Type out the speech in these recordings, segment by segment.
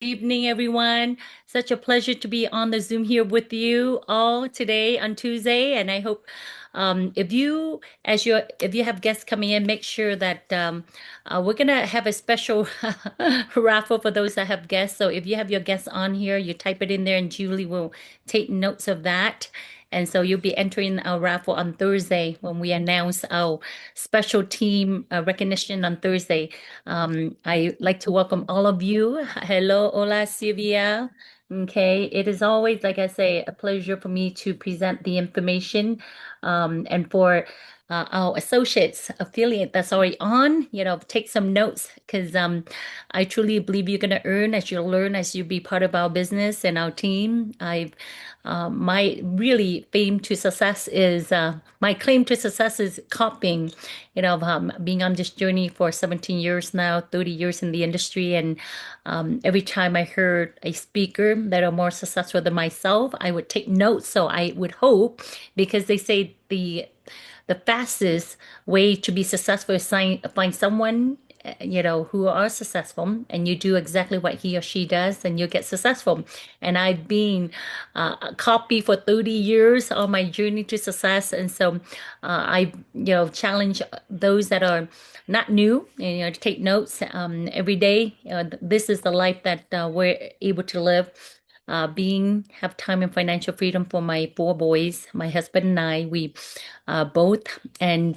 Evening, everyone. Such a pleasure to be on the Zoom here with you all today on Tuesday. And I hope if you have guests coming in, make sure that we're gonna have a special raffle for those that have guests. So if you have your guests on here, you type it in there, and Julie will take notes of that. And so you'll be entering our raffle on Thursday when we announce our special team recognition on Thursday. I like to welcome all of you. Hello, hola, Sylvia. Okay, it is always, like I say, a pleasure for me to present the information. And for our associates, affiliate that's already on, take some notes because I truly believe you're going to earn as you learn as you be part of our business and our team. My really claim to success is copying, being on this journey for 17 years now, 30 years in the industry. And every time I heard a speaker that are more successful than myself, I would take notes. So I would hope, because they say the fastest way to be successful is find someone who are successful, and you do exactly what he or she does, and you get successful. And I've been a copy for 30 years on my journey to success. And so I challenge those that are not new, to take notes every day. This is the life that we're able to live, being have time and financial freedom for my four boys, my husband and I. We both, and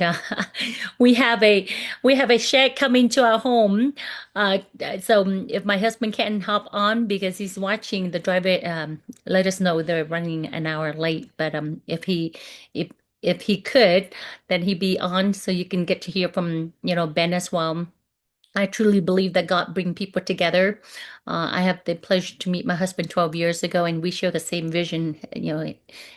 we have a shed coming to our home. So if my husband can't hop on because he's watching the driver, let us know they're running an hour late. But if if he could, then he'd be on, so you can get to hear from Ben as well. I truly believe that God bring people together. I have the pleasure to meet my husband 12 years ago, and we share the same vision.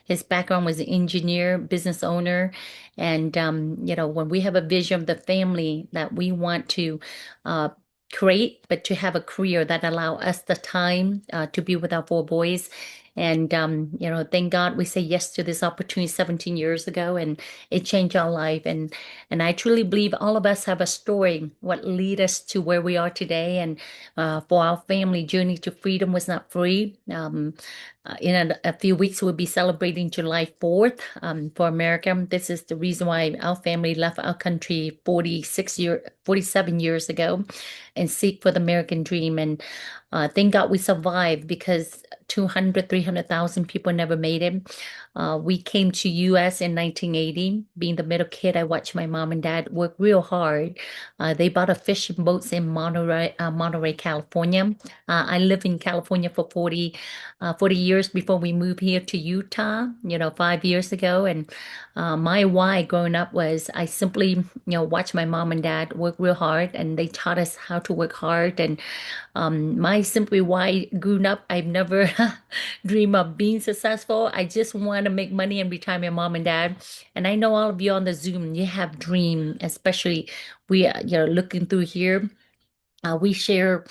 His background was an engineer, business owner, and when we have a vision of the family that we want to uh, create, but to have a career that allow us the time to be with our four boys. And thank God we say yes to this opportunity 17 years ago, and it changed our life. And I truly believe all of us have a story, what lead us to where we are today. And for our family, journey to freedom was not free. In a few weeks, we'll be celebrating July 4th for America. This is the reason why our family left our country 47 years ago and seek for the American dream. And thank God we survived, because 200, 300,000 people never made it. We came to US in 1980. Being the middle kid, I watched my mom and dad work real hard. They bought a fishing boats in Monterey, California. I lived in California for 40 years before we moved here to Utah, 5 years ago. And my why growing up was I simply, watched my mom and dad work real hard, and they taught us how to work hard. And my simply why growing up, I've never dreamed of being successful. I just want to make money and retire my mom and dad. And I know all of you on the Zoom, you have dream, especially we, looking through here. We share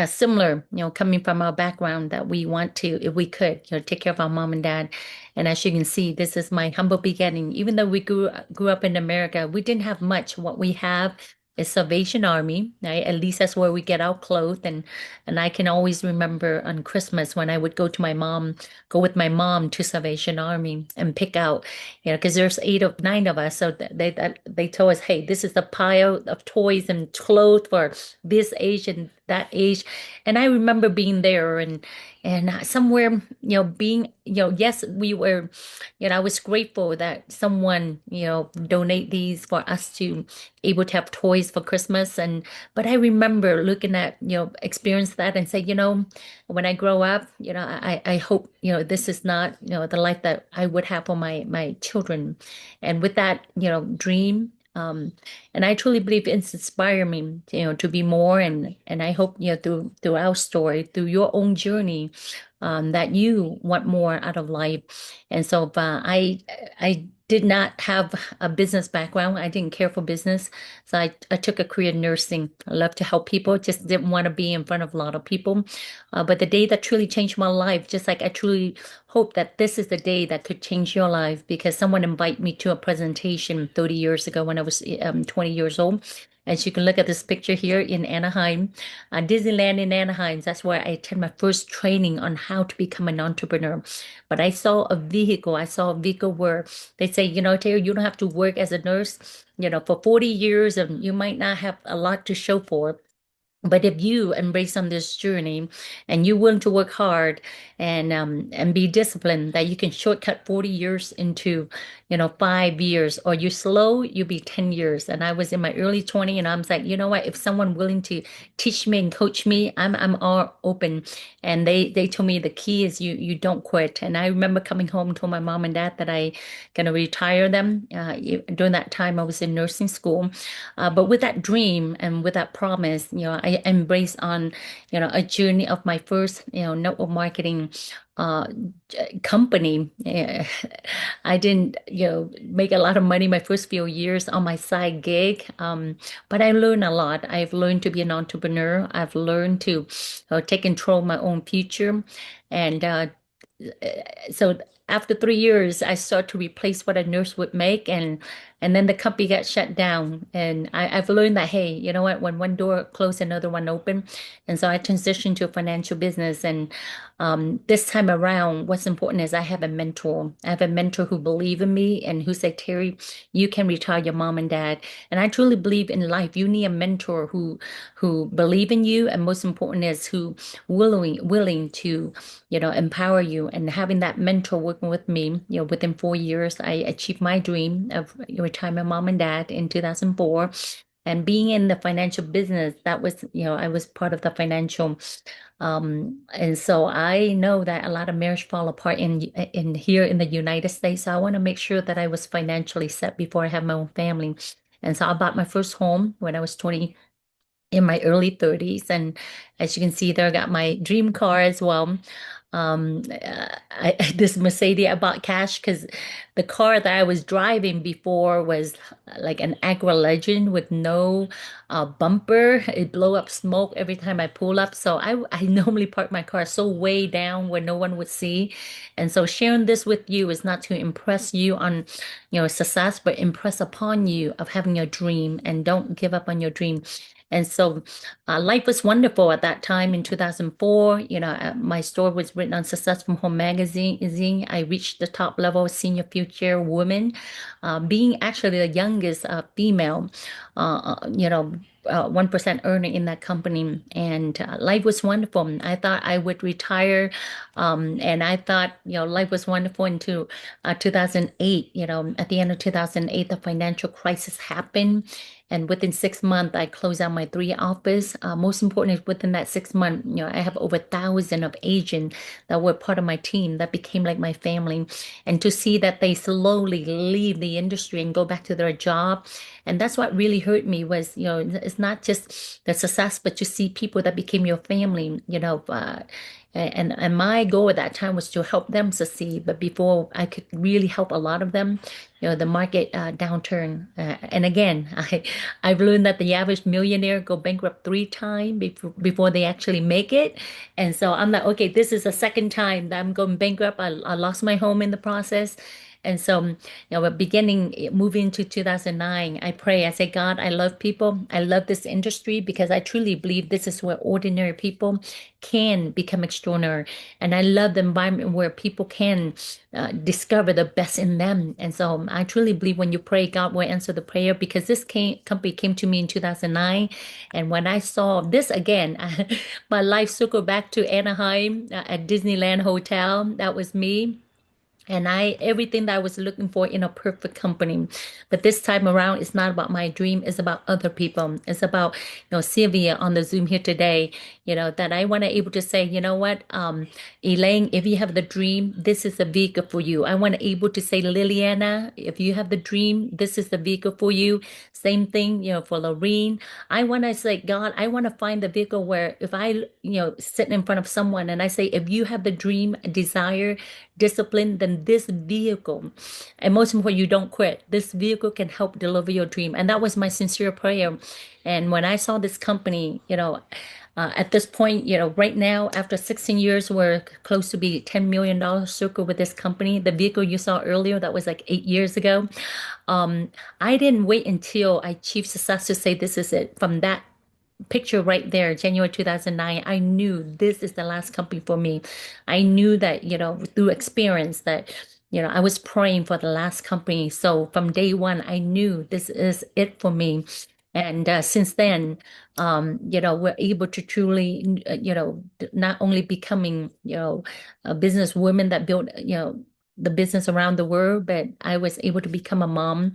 similar, coming from our background, that we want to, if we could, take care of our mom and dad. And as you can see, this is my humble beginning. Even though we grew up in America, we didn't have much. What we have is Salvation Army, right? At least that's where we get our clothes. And I can always remember on Christmas when I would go with my mom to Salvation Army and pick out, because there's eight of nine of us. So they told us, hey, this is the pile of toys and clothes for this age and that age. And I remember being there, and somewhere, being, yes, we were, I was grateful that someone, donate these for us to able to have toys for Christmas. But I remember looking at, experience that and say, when I grow up, I hope, this is not, the life that I would have for my children. And with that, dream, and I truly believe it's inspired me, to be more. And I hope, through our story, through your own journey, that you want more out of life. And so I did not have a business background. I didn't care for business. So I took a career in nursing. I love to help people, just didn't want to be in front of a lot of people. But the day that truly changed my life, just like I truly hope that this is the day that could change your life, because someone invited me to a presentation 30 years ago when I was 20 years old. As you can look at this picture here in Anaheim, Disneyland in Anaheim. That's where I attend my first training on how to become an entrepreneur. But I saw a vehicle. I saw a vehicle where they say, Terry, you don't have to work as a nurse, for 40 years, and you might not have a lot to show for it. But if you embrace on this journey and you're willing to work hard and be disciplined, that you can shortcut 40 years into, 5 years, or you slow, you'll be 10 years. And I was in my early 20 and I was like, you know what, if someone willing to teach me and coach me, I'm all open. And they told me the key is you don't quit. And I remember coming home, told my mom and dad that I gonna retire them. During that time I was in nursing school. But with that dream and with that promise, I embraced on, a journey of my first, network marketing uh, company. I didn't, make a lot of money my first few years on my side gig, but I learned a lot. I've learned to be an entrepreneur. I've learned to take control of my own future, and so after 3 years, I started to replace what a nurse would make, and then the company got shut down. And I've learned that, hey, you know what? When one door closed, another one open. And so I transitioned to a financial business. And this time around, what's important is I have a mentor. I have a mentor who believe in me and who said, Terry, you can retire your mom and dad. And I truly believe in life. You need a mentor who believe in you, and most important is who willing to empower you. And having that mentor working with me, within 4 years, I achieved my dream of retirement mom and dad in 2004. And being in the financial business, that was, I was part of the financial. And so I know that a lot of marriage fall apart in here in the United States. So I want to make sure that I was financially set before I have my own family. And so I bought my first home when I was 20, in my early 30s. And as you can see there, I got my dream car as well. This Mercedes I bought cash because the car that I was driving before was like an Acura Legend with no bumper. It blow up smoke every time I pull up. So I normally park my car so way down where no one would see. And so sharing this with you is not to impress you on, success, but impress upon you of having your dream, and don't give up on your dream. And so life was wonderful at that time in 2004. My story was written on Success from Home magazine. I reached the top level of senior future woman, being actually the youngest female, 1% earner in that company. And life was wonderful. I thought I would retire. And I thought, life was wonderful until 2008. At the end of 2008, the financial crisis happened. And within 6 months, I closed out my three office. Most important is within that 6 month, I have over 1,000 of agents that were part of my team that became like my family. And to see that they slowly leave the industry and go back to their job. And that's what really hurt me was, it's not just the success, but to see people that became your family, and my goal at that time was to help them succeed. But before I could really help a lot of them, the market downturn. And again, I've learned that the average millionaire go bankrupt 3 times before they actually make it. And so I'm like, okay, this is the second time that I'm going bankrupt. I lost my home in the process. And so, moving into 2009, I pray, I say, God, I love people. I love this industry because I truly believe this is where ordinary people can become extraordinary. And I love the environment where people can discover the best in them. And so I truly believe when you pray, God will answer the prayer, because this company came to me in 2009. And when I saw this again, my life circled back to Anaheim at Disneyland Hotel. That was me. And everything that I was looking for in a perfect company. But this time around, it's not about my dream, it's about other people. It's about, Sylvia on the Zoom here today, that I want to able to say, you know what, Elaine, if you have the dream, this is the vehicle for you. I want to able to say, Liliana, if you have the dream, this is the vehicle for you. Same thing, for Lorene. I want to say, God, I want to find the vehicle where if I, sit in front of someone and I say, if you have the dream, desire, discipline, then this vehicle, and most important, you don't quit. This vehicle can help deliver your dream. And that was my sincere prayer. And when I saw this company, At this point, right now, after 16 years, we're close to be $10 million circle with this company. The vehicle you saw earlier, that was like 8 years ago. Um, I didn't wait until I achieved success to say this is it. From that picture right there, January 2009, I knew this is the last company for me. I knew that, through experience that, I was praying for the last company. So from day one, I knew this is it for me. And since then, we're able to truly, not only becoming, a business woman that built, the business around the world, but I was able to become a mom.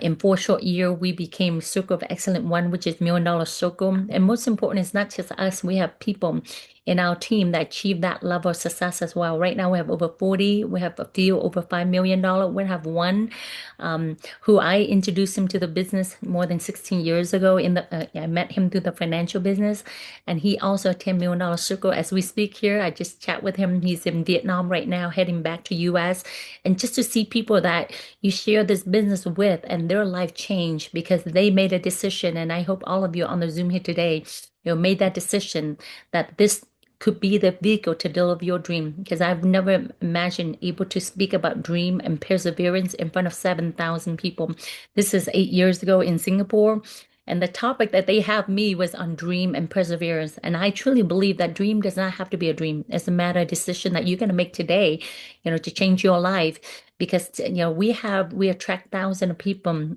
In 4 short years, we became Circle of Excellence One, which is $1 million circle. And most important, it's not just us. We have people in our team that achieve that level of success as well. Right now, we have over 40. We have a few over $5 million. We have one who I introduced him to the business more than 16 years ago. I met him through the financial business, and he also a $10 million circle. As we speak here, I just chat with him. He's in Vietnam right now, heading back to US, and just to see people that you share this business with and their life change because they made a decision. And I hope all of you on the Zoom here today, made that decision that this could be the vehicle to deliver your dream, because I've never imagined able to speak about dream and perseverance in front of 7,000 people. This is 8 years ago in Singapore. And the topic that they have me was on dream and perseverance. And I truly believe that dream does not have to be a dream. It's a matter of decision that you're going to make today, to change your life. Because, we attract thousands of people,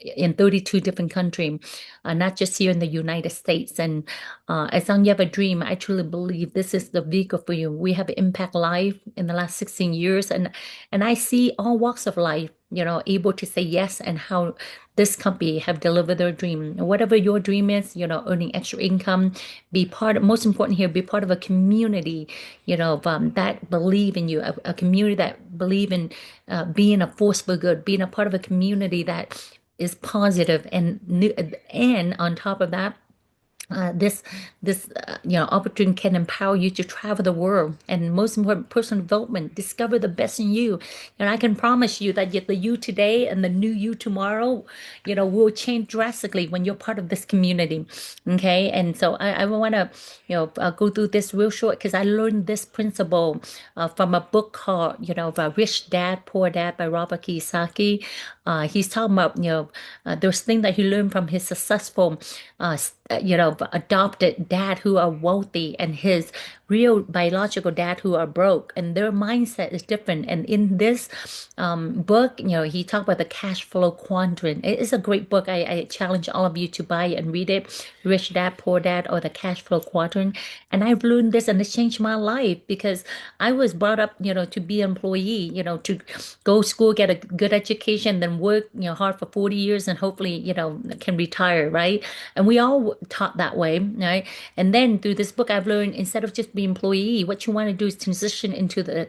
in 32 different countries, not just here in the United States. And as long as you have a dream, I truly believe this is the vehicle for you. We have impact life in the last 16 years, and I see all walks of life, able to say yes, and how this company have delivered their dream. Whatever your dream is, earning extra income, be part of, most important here, be part of a community, that believe in you, a community that believe in being a force for good, being a part of a community that is positive and new, and on top of that, this opportunity can empower you to travel the world, and most important, personal development, discover the best in you. And I can promise you that the you today and the new you tomorrow, will change drastically when you're part of this community. Okay, and so I want to go through this real short because I learned this principle from a book called Rich Dad Poor Dad by Robert Kiyosaki. He's talking about those things that he learned from his successful adopted dad who are wealthy, and his real biological dad who are broke, and their mindset is different. And in this book, he talked about the cash flow quadrant. It is a great book. I challenge all of you to buy it and read it. Rich Dad Poor Dad, or the cash flow quadrant. And I've learned this, and it changed my life because I was brought up to be an employee, to go to school, get a good education, then work hard for 40 years, and hopefully can retire, right? And we all taught that way, right? And then through this book, I've learned instead of just being employee, what you want to do is transition into the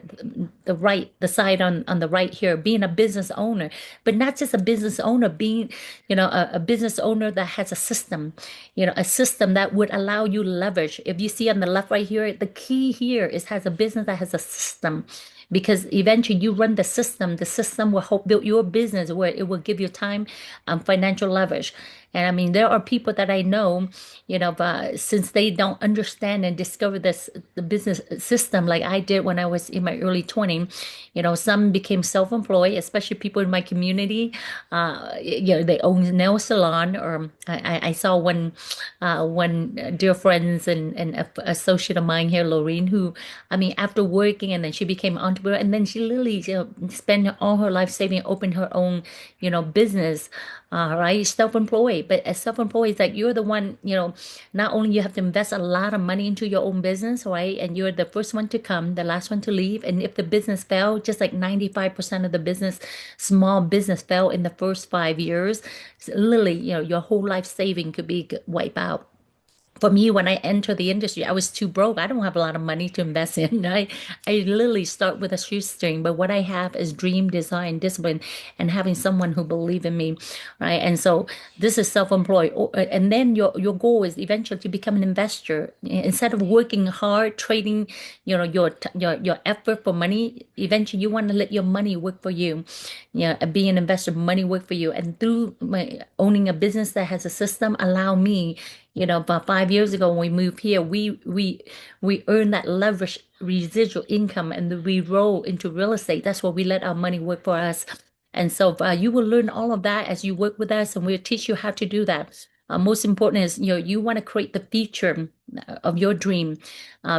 side on the right here, being a business owner, but not just a business owner, being a business owner that has a system, a system that would allow you leverage. If you see on the left right here, the key here is has a business that has a system, because eventually you run the system will help build your business where it will give you time, financial leverage. And I mean, there are people that I know, since they don't understand and discover the business system like I did when I was in my early 20s, some became self-employed, especially people in my community. They own a nail salon, or I saw one dear friends and associate of mine here, Lorraine, who, I mean, after working, and then she became an entrepreneur, and then she literally spent all her life saving, opened her own, business, right? Self-employed. But as self-employed, it's like you're the one, not only you have to invest a lot of money into your own business, right? And you're the first one to come, the last one to leave. And if the business fell, just like 95% of the small business fell in the first 5 years, literally, your whole life saving could be wiped out. For me, when I entered the industry, I was too broke. I don't have a lot of money to invest in. I literally start with a shoestring, but what I have is dream, design, discipline, and having someone who believe in me, right? And so this is self-employed. And then your goal is eventually to become an investor. Instead of working hard, trading, your effort for money, eventually you want to let your money work for you. Being an investor, money work for you. And through owning a business that has a system, allow me about 5 years ago when we moved here, we earned that leverage residual income and then we roll into real estate. That's where we let our money work for us. And so you will learn all of that as you work with us, and we'll teach you how to do that. Most important is, you want to create the future of your dream,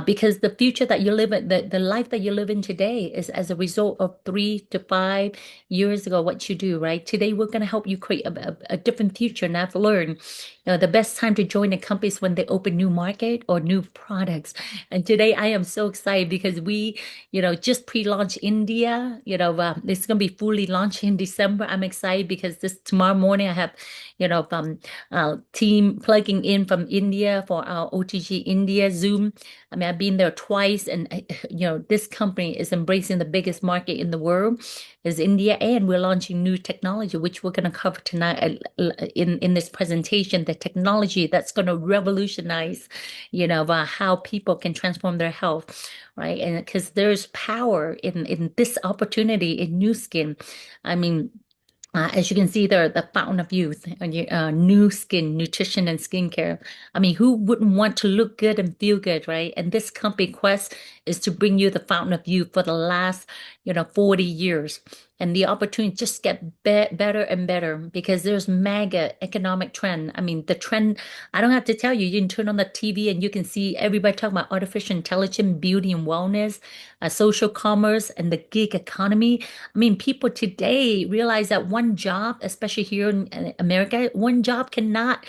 because the future that you live in, the life that you live in today is as a result of 3 to 5 years ago, what you do, right? Today, we're going to help you create a different future. And I've learned, the best time to join a company is when they open new market or new products. And today I am so excited because we, just pre-launch India, it's going to be fully launched in December. I'm excited because this tomorrow morning I have, team plugging in from India for our OTG India Zoom. I mean, I've been there twice, and this company is embracing the biggest market in the world is India, and we're launching new technology, which we're going to cover tonight in this presentation. The technology that's going to revolutionize, how people can transform their health, right? And because there's power in this opportunity in Nu Skin. I mean, as you can see there, the fountain of youth, Nu Skin, nutrition and skincare. I mean, who wouldn't want to look good and feel good, right? And this company quest is to bring you the fountain of youth for the last, 40 years. And the opportunity just get better and better because there's mega economic trend. I mean, the trend, I don't have to tell you, you can turn on the TV and you can see everybody talking about artificial intelligence, beauty and wellness, social commerce, and the gig economy. I mean, people today realize that one job, especially here in America, one job cannot,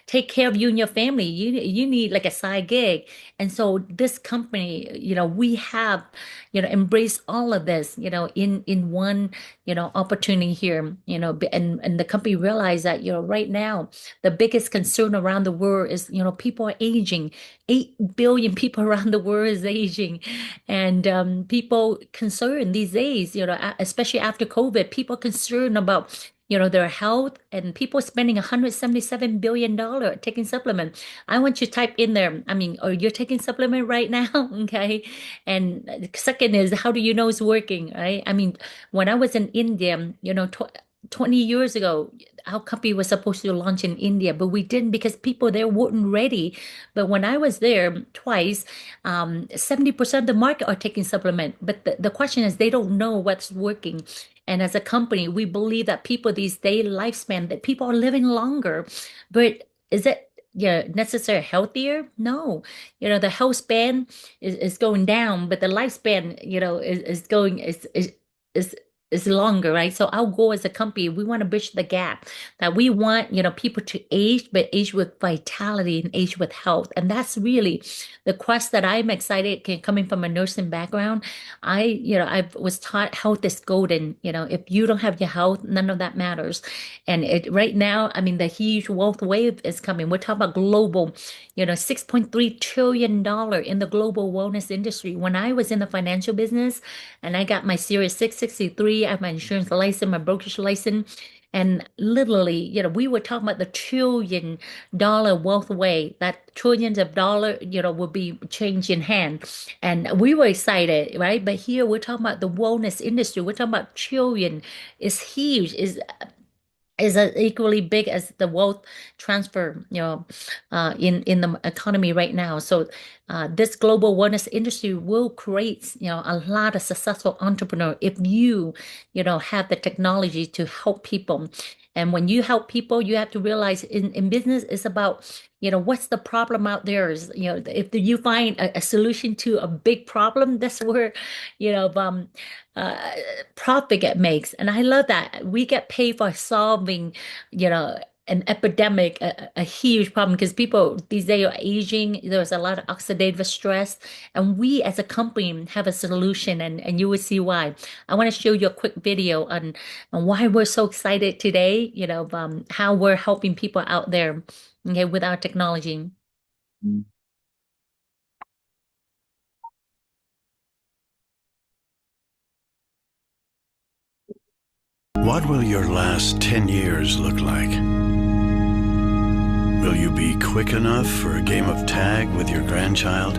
take care of you and your family. You need like a side gig. And so this company, we have, embrace all of this, in one, opportunity here, and the company realized that, right now, the biggest concern around the world is, people are aging. 8 billion people around the world is aging. And people concerned these days, especially after COVID, people concerned about, their health, and people spending $177 billion taking supplement. I want you to type in there. I mean, are you taking supplement right now? Okay. And second is, how do you know it's working, right? I mean, when I was in India, 20 years ago, our company was supposed to launch in India, but we didn't because people there weren't ready. But when I was there twice, 70% of the market are taking supplement. But the question is, they don't know what's working. And as a company, we believe that people these days lifespan, that people are living longer. But is it, necessarily healthier? No. The health span is going down, but the lifespan, is going is is longer, right? So our goal as a company, we want to bridge the gap that we want, people to age, but age with vitality and age with health. And that's really the quest that I'm excited, coming from a nursing background. I was taught health is golden. If you don't have your health, none of that matters. And right now, I mean, the huge wealth wave is coming. We're talking about global, $6.3 trillion in the global wellness industry. When I was in the financial business and I got my Series 663, I have my insurance license, my brokerage license. And literally, we were talking about the $1 trillion wealth way, that trillions of dollars, will be changing hands. And we were excited, right? But here we're talking about the wellness industry. We're talking about trillion. It's huge. Is as equally big as the wealth transfer, in the economy right now. So this global wellness industry will create, a lot of successful entrepreneur if you, have the technology to help people. And when you help people, you have to realize in business, it's about, what's the problem out there is, if you find a solution to a big problem, that's where, you know, um, uh, profit get makes. And I love that. We get paid for solving, an epidemic, a huge problem because people these days are aging. There's a lot of oxidative stress, and we as a company have a solution, and you will see why. I want to show you a quick video on why we're so excited today, how we're helping people out there, okay, with our technology. What will your last 10 years look like? Will you be quick enough for a game of tag with your grandchild?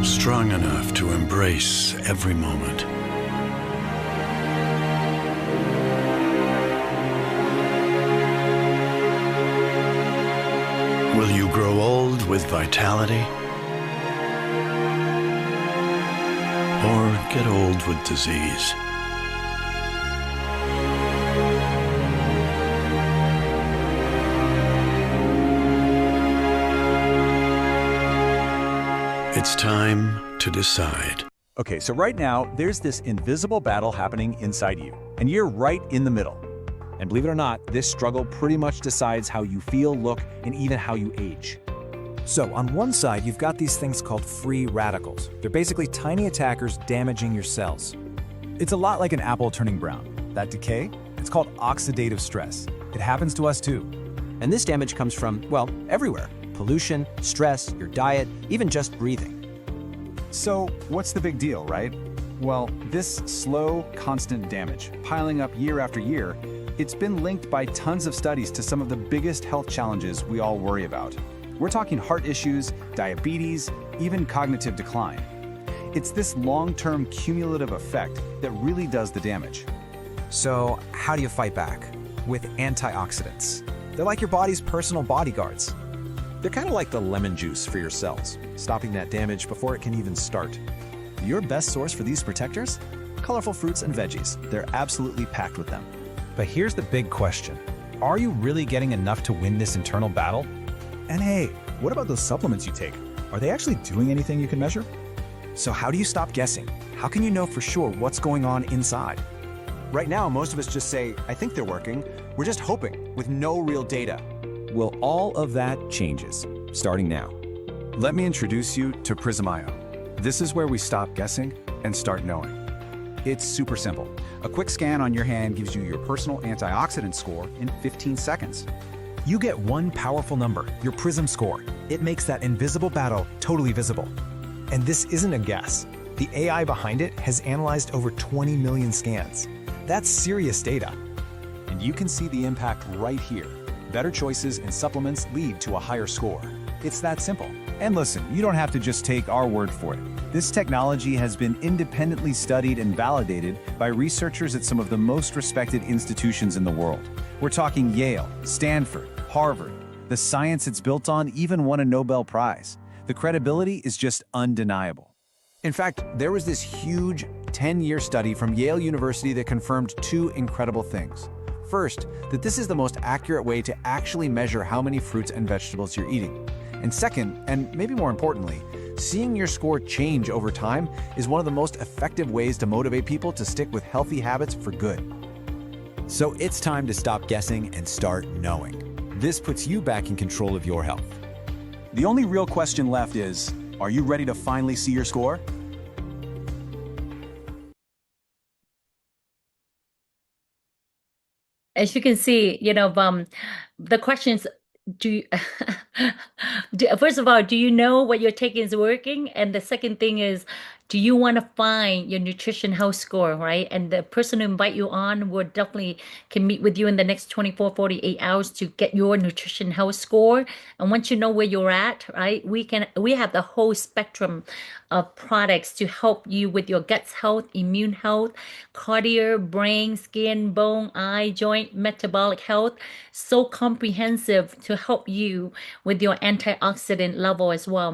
Strong enough to embrace every moment? Will you grow old with vitality? Or get old with disease? It's time to decide. Okay, so right now, there's this invisible battle happening inside you, and you're right in the middle. And believe it or not, this struggle pretty much decides how you feel, look, and even how you age. So, on one side, you've got these things called free radicals. They're basically tiny attackers damaging your cells. It's a lot like an apple turning brown. That decay, it's called oxidative stress. It happens to us too. And this damage comes from, well, everywhere. Pollution, stress, your diet, even just breathing. So, what's the big deal, right? Well, this slow, constant damage, piling up year after year, it's been linked by tons of studies to some of the biggest health challenges we all worry about. We're talking heart issues, diabetes, even cognitive decline. It's this long-term cumulative effect that really does the damage. So, how do you fight back? With antioxidants. They're like your body's personal bodyguards. They're kind of like the lemon juice for your cells, stopping that damage before it can even start. Your best source for these protectors? Colorful fruits and veggies. They're absolutely packed with them. But here's the big question. Are you really getting enough to win this internal battle? And hey, what about those supplements you take? Are they actually doing anything you can measure? So how do you stop guessing? How can you know for sure what's going on inside? Right now, most of us just say, I think they're working. We're just hoping, with no real data. Well, all of that changes, starting now. Let me introduce you to Prism.io. This is where we stop guessing and start knowing. It's super simple. A quick scan on your hand gives you your personal antioxidant score in 15 seconds. You get one powerful number, your PRISM score. It makes that invisible battle totally visible. And this isn't a guess. The AI behind it has analyzed over 20 million scans. That's serious data. And you can see the impact right here. Better choices in supplements lead to a higher score. It's that simple. And listen, you don't have to just take our word for it. This technology has been independently studied and validated by researchers at some of the most respected institutions in the world. We're talking Yale, Stanford, Harvard. The science it's built on even won a Nobel Prize. The credibility is just undeniable. In fact, there was this huge 10-year study from Yale University that confirmed two incredible things. First, that this is the most accurate way to actually measure how many fruits and vegetables you're eating. And second, and maybe more importantly, seeing your score change over time is one of the most effective ways to motivate people to stick with healthy habits for good. So it's time to stop guessing and start knowing. This puts you back in control of your health. The only real question left is, are you ready to finally see your score? As you can see, the questions, do you, first of all, do you know what you're taking is working? And the second thing is, do you want to find your nutrition health score, right? And the person who invite you on will definitely can meet with you in the next 24, 48 hours to get your nutrition health score. And once you know where you're at, right, we have the whole spectrum of products to help you with your gut health, immune health, cardio, brain, skin, bone, eye, joint, metabolic health. So comprehensive to help you with your antioxidant level as well.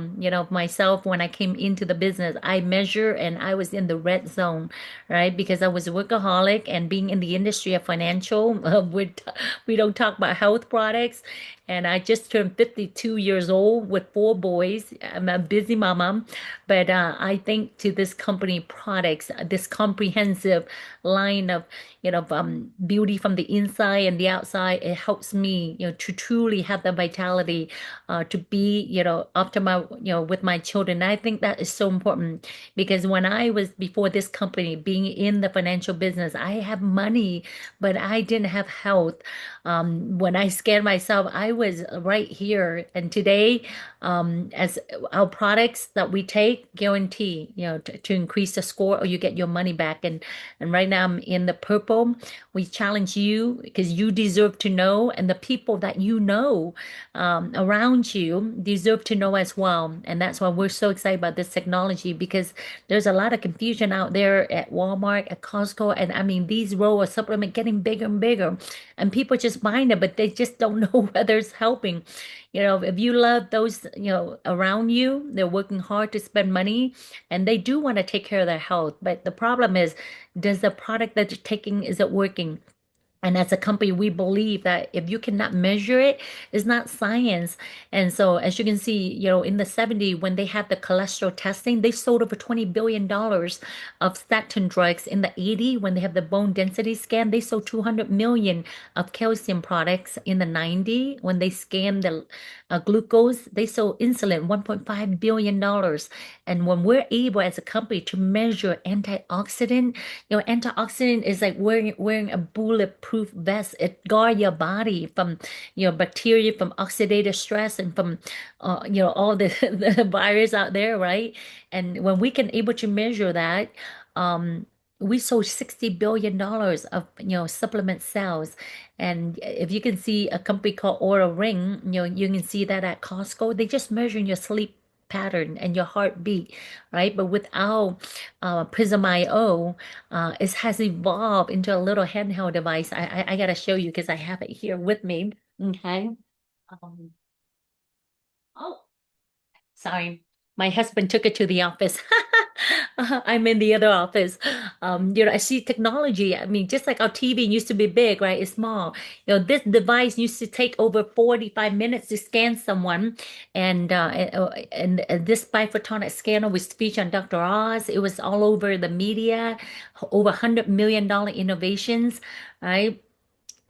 Myself, when I came into the business, I measure and I was in the red zone, right? Because I was a workaholic and being in the industry of financial, we don't talk about health products. And I just turned 52 years old with four boys. I'm a busy mama, but I think to this company products, this comprehensive line of, beauty from the inside and the outside, it helps me, to truly have the vitality, to be, optimal, with my children. And I think that is so important because when I was before this company, being in the financial business, I have money, but I didn't have health. When I scanned myself, I was right here. And today, as our products that we take guarantee, to increase the score or you get your money back. And right now I'm in the purple. We challenge you because you deserve to know, and the people that around you deserve to know as well. And that's why we're so excited about this technology because there's a lot of confusion out there at Walmart, at Costco, and I mean these roll of supplement getting bigger and bigger, and people just buying it, but they just don't know whether it's helping. if you love those, around you, they're working hard to spend money and they do want to take care of their health. But the problem is, does the product that you're taking, is it working? And as a company, we believe that if you cannot measure it, it's not science. And so, as you can see, in the 70s, when they had the cholesterol testing, they sold over $20 billion of statin drugs. In the 80s, when they have the bone density scan, they sold 200 million of calcium products. In the 90s, when they scanned the glucose, they sold insulin, $1.5 billion. And when we're able as a company to measure antioxidant, antioxidant is like wearing a bulletproof vest. It guard your body from, bacteria, from oxidative stress, and from, all the the virus out there, right? And when we can able to measure that, we sold $60 billion of, supplement sales. And if you can see a company called Oura Ring, you can see that at Costco, they just measure your sleep pattern and your heartbeat, right? But without Prism IO, it has evolved into a little handheld device. I gotta show you because I have it here with me. Okay. Um, oh, sorry. My husband took it to the office. I'm in the other office. I see technology. I mean, just like our TV used to be big, right? It's small. This device used to take over 45 minutes to scan someone. And this biphotonic scanner was featured on Dr. Oz. It was all over the media, over $100 million innovations, right?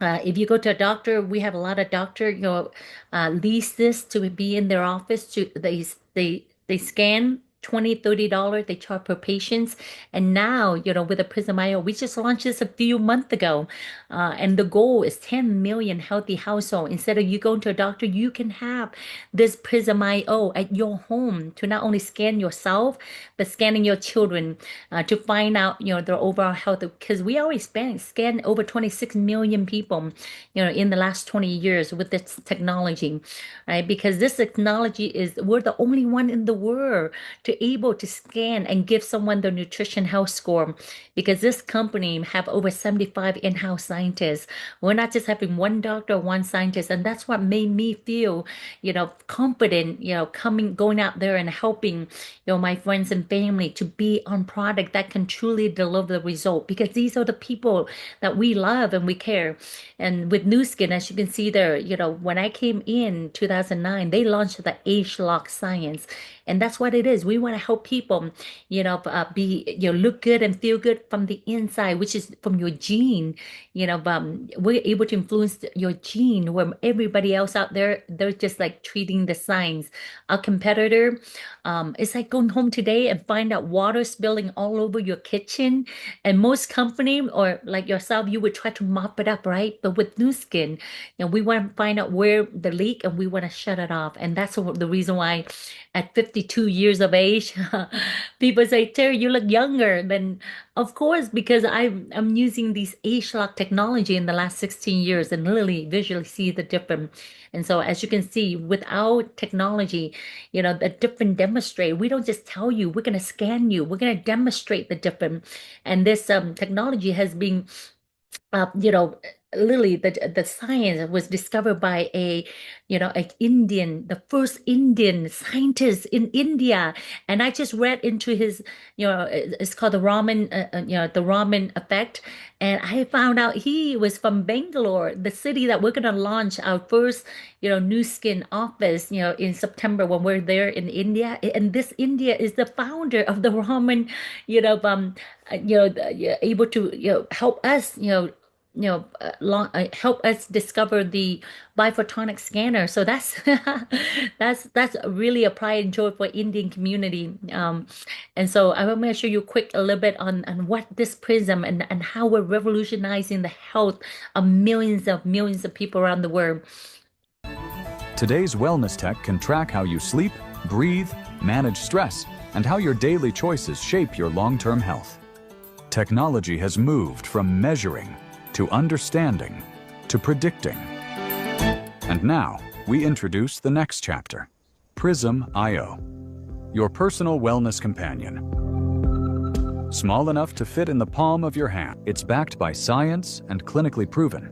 If you go to a doctor, we have a lot of doctor, lease this to be in their office. They scan $20, $30, they charge per patients. And now, with the Prism IO, we just launched this a few months ago. And the goal is 10 million healthy households. Instead of you going to a doctor, you can have this Prism IO at your home to not only scan yourself, but scanning your children to find out, their overall health. Because we always scan over 26 million people, in the last 20 years with this technology, right? Because this technology we're the only one in the world to able to scan and give someone the nutrition health score, because this company have over 75 in-house scientists. We're not just having one doctor, one scientist, and that's what made me feel, confident, going out there and helping, my friends and family to be on product that can truly deliver the result, because these are the people that we love and we care. And with Nu Skin, as you can see there, when I came in 2009, they launched the Age Lock Science. And that's what it is. We want to help people, look good and feel good from the inside, which is from your gene. We're able to influence your gene, where everybody else out there, they're just like treating the signs. Our competitor, it's like going home today and find out water spilling all over your kitchen. And most company, or like yourself, you would try to mop it up, right? But with Nu Skin, we want to find out where the leak and we want to shut it off. And that's the reason why at 52 years of age, people say, Terry, you look younger. Then, of course, because I'm using these age lock technology in the last 16 years and really visually see the difference. And so, as you can see, without technology, the different demonstrate. We don't just tell you, we're going to scan you, we're going to demonstrate the difference. And this technology has been literally the science was discovered by the first Indian scientist in India. And I just read into his, it's called the Raman effect. And I found out he was from Bangalore, the city that we're going to launch our first, Nu Skin office, in September when we're there in India. And this India is the founder of the Raman, able to, help us, help us discover the biphotonic scanner. So that's that's really a pride and joy for Indian community. And so I'm going to show you a little bit on what this Prism and how we're revolutionizing the health of millions of people around the world. Today's wellness tech can track how you sleep, breathe, manage stress, and how your daily choices shape your long-term health. Technology has moved from measuring to understanding, to predicting. And now, we introduce the next chapter, Prism IO, your personal wellness companion. Small enough to fit in the palm of your hand, it's backed by science and clinically proven.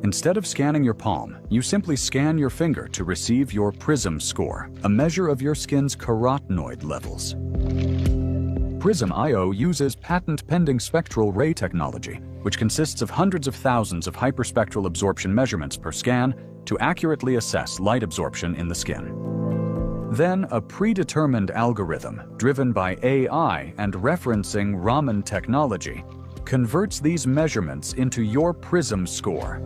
Instead of scanning your palm, you simply scan your finger to receive your PRISM score, a measure of your skin's carotenoid levels. PRISM IO uses patent-pending spectral ray technology, which consists of hundreds of thousands of hyperspectral absorption measurements per scan to accurately assess light absorption in the skin. Then, a predetermined algorithm, driven by AI and referencing Raman technology, converts these measurements into your PRISM score.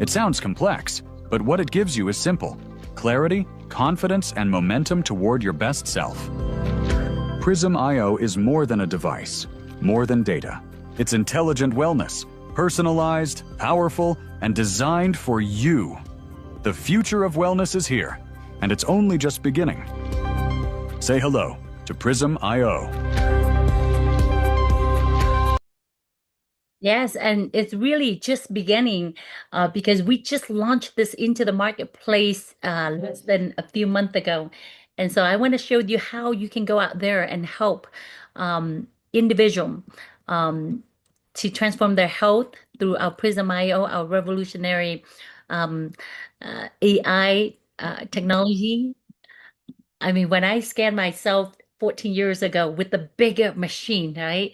It sounds complex, but what it gives you is simple: clarity, confidence, and momentum toward your best self. PRISM IO is more than a device, more than data. It's intelligent wellness, personalized, powerful, and designed for you. The future of wellness is here, and it's only just beginning. Say hello to PRISM IO. Yes, and it's really just beginning because we just launched this into the marketplace less than a few months ago. And so I want to show you how you can go out there and help individual to transform their health through our Prism IO, our revolutionary AI technology. I mean, when I scanned myself 14 years ago with the bigger machine, right?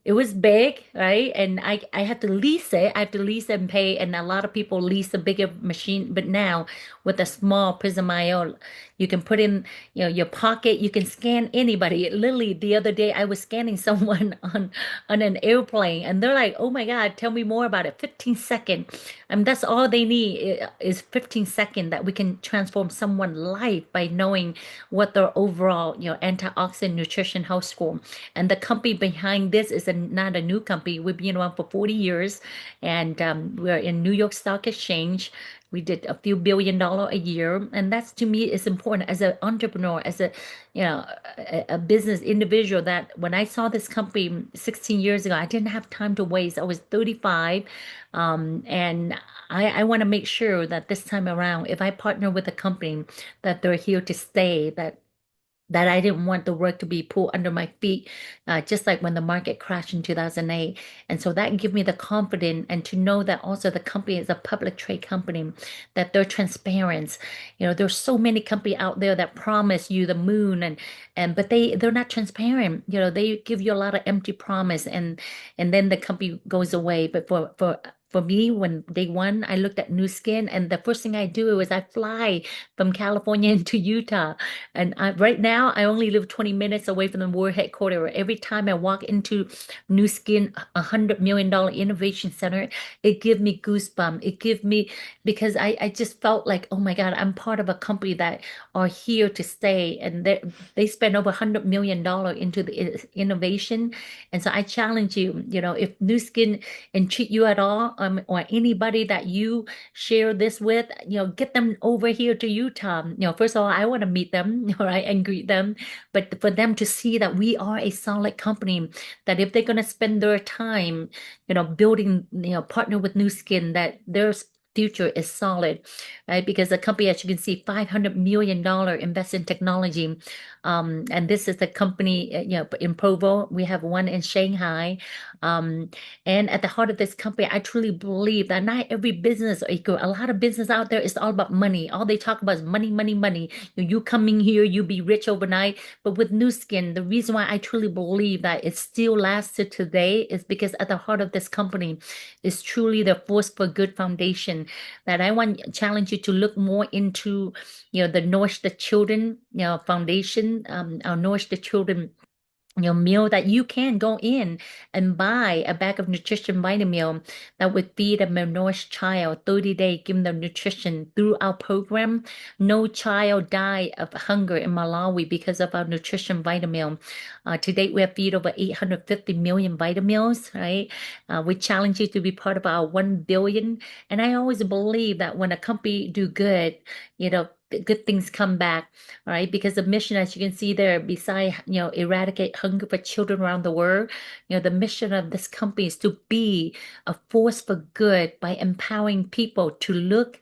It was big, right? And I had to lease it. I have to lease and pay, and a lot of people lease a bigger machine. But now with a small Prism IO, you can put in, your pocket. You can scan anybody. Literally, the other day I was scanning someone on an airplane, and they're like, "Oh my God, tell me more about it." 15 second. That's all they need is 15 second that we can transform someone's life by knowing what their overall, antioxidant nutrition health score. And the company behind this is not a new company. We've been around for 40 years, and we're in New York Stock Exchange. We did a few $1 billion a year, and that's, to me, is important as an entrepreneur, as a business individual. That when I saw this company 16 years ago, I didn't have time to waste. I was 35, and I want to make sure that this time around, if I partner with a company, that they're here to stay. That I didn't want the work to be pulled under my feet, just like when the market crashed in 2008. And so that gave me the confidence, and to know that also the company is a public trade company, that they're transparent. There's so many companies out there that promise you the moon, but they're not transparent. They give you a lot of empty promise, and then the company goes away. But for me, when day one, I looked at Nu Skin, and the first thing I do is I fly from California into Utah. And right now, I only live 20 minutes away from the world headquarters. Every time I walk into Nu Skin, $100 million innovation center, it gives me goosebumps. It gives me, because I just felt like, oh my God, I'm part of a company that are here to stay. And they spend over $100 million into the innovation. And so I challenge you, if Nu Skin entreat you at all, or anybody that you share this with, get them over here to Utah. First of all, I want to meet them, right, and greet them, but for them to see that we are a solid company, that if they're going to spend their time, building, partner with Nu Skin, that there's future is solid, right? Because the company, as you can see, $500 million invest in technology. And this is the company, in Provo. We have one in Shanghai. And at the heart of this company, I truly believe that not every business are equal. A lot of business out there is all about money. All they talk about is money, money, money. You coming here, you be rich overnight. But with Nu Skin, the reason why I truly believe that it still lasted today is because at the heart of this company is truly the Force for Good Foundation. That I want to challenge you to look more into, the Nourish the Children, foundation, our Nourish the Children meal, that you can go in and buy a bag of nutrition vitamin meal that would feed a malnourished child 30 days, give them nutrition through our program. No child died of hunger in Malawi because of our nutrition vitamin meal. To date, we have feed over 850 million vitamin meals, right? We challenge you to be part of our 1 billion. And I always believe that when a company do good, good things come back, right? Because the mission, as you can see there, beside, eradicate hunger for children around the world, the mission of this company is to be a force for good by empowering people to look,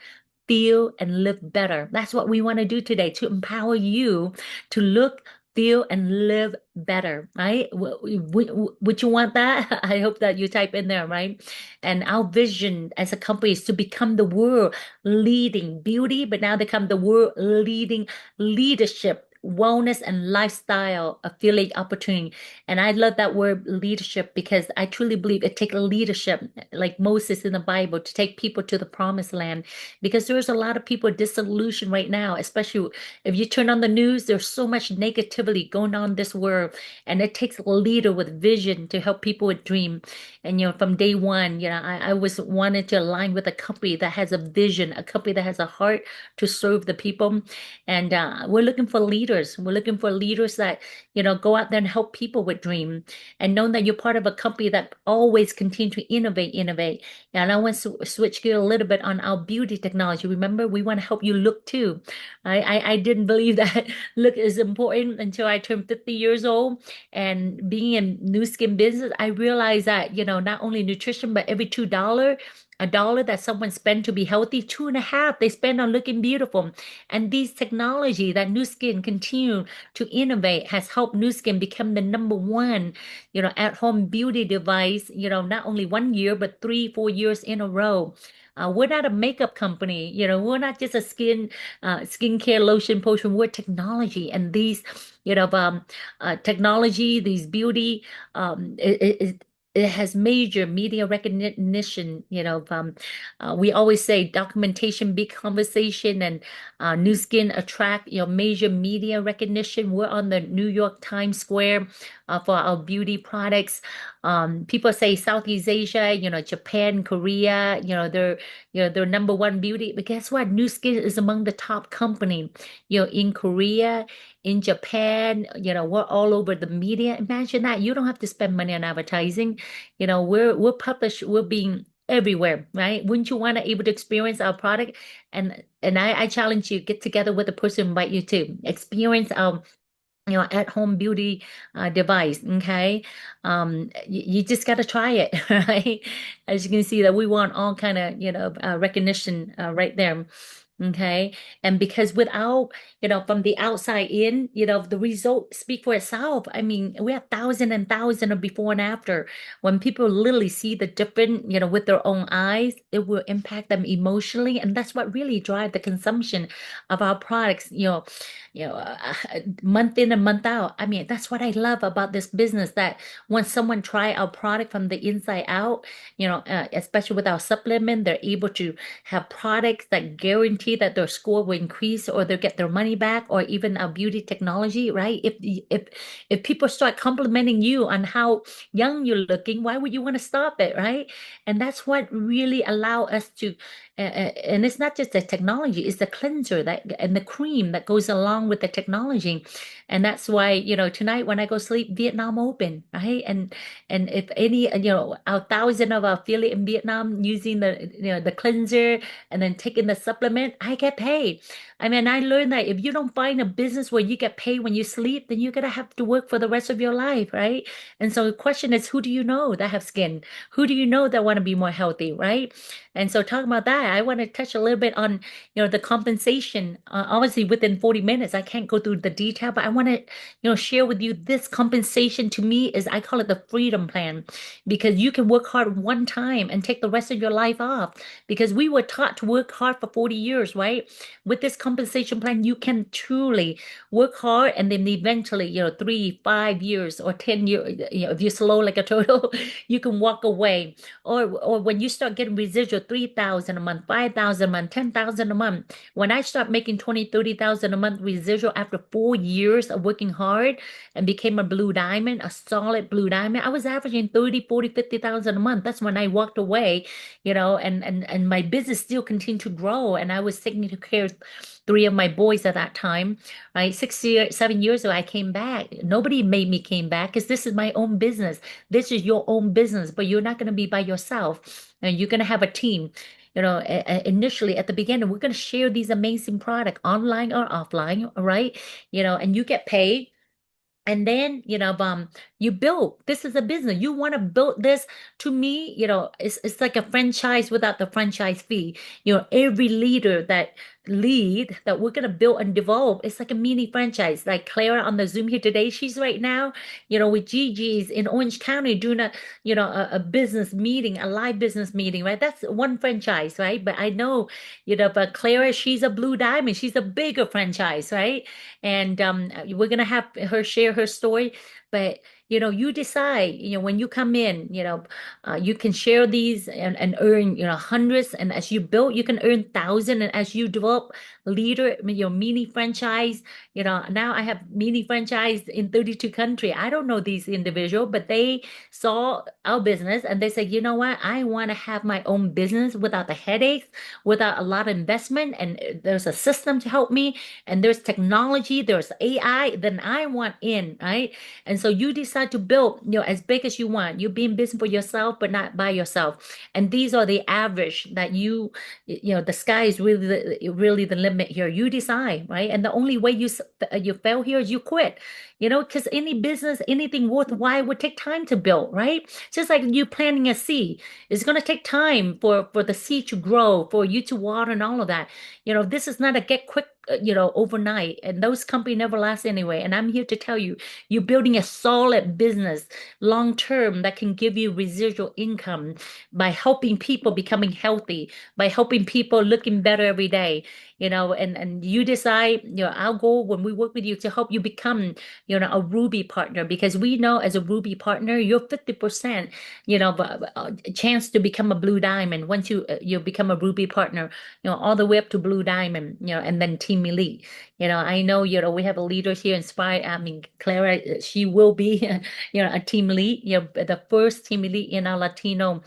feel, and live better. That's what we want to do today, to empower you to look, feel and live better, right? Would you want that? I hope that you type in there, right? And our vision as a company is to become the world leading beauty, but now become the world leading leadership, wellness, and lifestyle affiliate opportunity. And I love that word leadership because I truly believe it takes leadership, like Moses in the Bible, to take people to the promised land. Because there's a lot of people disillusioned right now, especially if you turn on the news, there's so much negativity going on in this world. And it takes a leader with vision to help people with dream. And from day one, I was wanted to align with a company that has a vision, a company that has a heart to serve the people. And we're looking for leaders. We're looking for leaders that, go out there and help people with dream. And knowing that you're part of a company that always continue to innovate. And I want to switch gear a little bit on our beauty technology. Remember, we want to help you look too. I didn't believe that look is important until I turned 50 years old. And being in Nu Skin business, I realized that, not only nutrition, but every $2, a dollar that someone spent to be healthy, 2.5 they spend on looking beautiful. And these technology that Nu Skin continue to innovate has helped Nu Skin become the number one, at-home beauty device, not only 1 year, but 3, 4 years in a row. We're not a makeup company, we're not just a skincare lotion potion, we're technology. And these, technology, these beauty, it has major media recognition. We always say documentation, big conversation, and Nu Skin attract major media recognition. We're on the New York Times Square for our beauty products. People say Southeast Asia, Japan, Korea, they're number one beauty. But guess what? Nu Skin is among the top company, in Korea, in Japan, we're all over the media. Imagine that. You don't have to spend money on advertising. We're published, we're being everywhere, right? Wouldn't you want to able to experience our product? And I challenge you, get together with the person who invite you to experience our at-home beauty device. Okay. You just got to try it, right? As you can see that we want all kind of, recognition right there. Okay. And because without, from the outside in, the result speak for itself. I mean, we have thousands and thousands of before and after. When people literally see the different, with their own eyes, it will impact them emotionally. And that's what really drive the consumption of our products, month in and month out. I mean, that's what I love about this business, that when someone try our product from the inside out, especially with our supplement, they're able to have products that guarantee that their score will increase or they'll get their money back, or even our beauty technology, right? If people start complimenting you on how young you're looking, why would you want to stop it, right? And that's what really allow us to and it's not just the technology, it's the cleanser that and the cream that goes along with the technology. And that's why, tonight when I go sleep, Vietnam Open, right? And if any, our thousand of our affiliate in Vietnam using the cleanser and then taking the supplement, I get paid. I mean, I learned that if you don't find a business where you get paid when you sleep, then you're gonna have to work for the rest of your life, right? And so the question is, who do you know that have skin? Who do you know that want to be more healthy, right? And so talking about that, I want to touch a little bit on, the compensation. Obviously, within 40 minutes, I can't go through the detail, but I want to, share with you this compensation to me is, I call it the freedom plan, because you can work hard one time and take the rest of your life off. Because we were taught to work hard for 40 years, right? With this compensation plan, you can truly work hard and then eventually, 3, 5 years or 10 years, if you're slow like a turtle, you can walk away. Or when you start getting residual 3,000 a month, 5,000 a month, 10,000 a month. When I start making 20, 30,000 a month residual after 4 years of working hard and became a blue diamond, a solid blue diamond, I was averaging 30, 40, 50,000 a month. That's when I walked away, and my business still continued to grow. And I was taking care of 3 of my boys at that time, right? 6 years, 7 years ago, I came back. Nobody made me came back because this is my own business. This is your own business, but you're not going to be by yourself. And you're going to have a team. Initially at the beginning, we're going to share these amazing products online or offline, right? And you get paid. And then, you build, this is a business. You want to build this. To me, it's like a franchise without the franchise fee. Every leader that lead that we're going to build and develop. It's like a mini franchise. Like Clara on the Zoom here today, she's right now, with Gigi's in Orange County doing a business meeting, a live business meeting, right? That's one franchise, right? But I know, but Clara, she's a Blue Diamond. She's a bigger franchise, right? And we're going to have her share her story. But you decide, when you come in, you can share these and earn, hundreds. And as you build, you can earn thousands. And as you develop leader, your mini franchise, now I have mini franchise in 32 countries. I don't know these individuals, but they saw our business and they said, you know what? I want to have my own business without the headaches, without a lot of investment. And there's a system to help me. And there's technology, there's AI, then I want in, right? And so you decide to build, as big as you want. You be in business for yourself, but not by yourself. And these are the average that the sky is really the limit here. You decide, right? And the only way you fail here is you quit. Because any business, anything worthwhile would take time to build, right? Just like you planting a seed, it's going to take time for the seed to grow, for you to water and all of that. This is not a get quick, overnight, and those companies never last anyway. And I'm here to tell you, you're building a solid business long term that can give you residual income by helping people becoming healthy, by helping people looking better every day. And you decide, our goal when we work with you to help you become, a Ruby partner, because we know as a Ruby partner, you're 50%, chance to become a Blue Diamond once you become a Ruby partner, all the way up to Blue Diamond, and then Team Elite. I know, we have a leader here, Inspire. I mean, Clara, she will be, a Team Elite, the first Team Elite in our Latino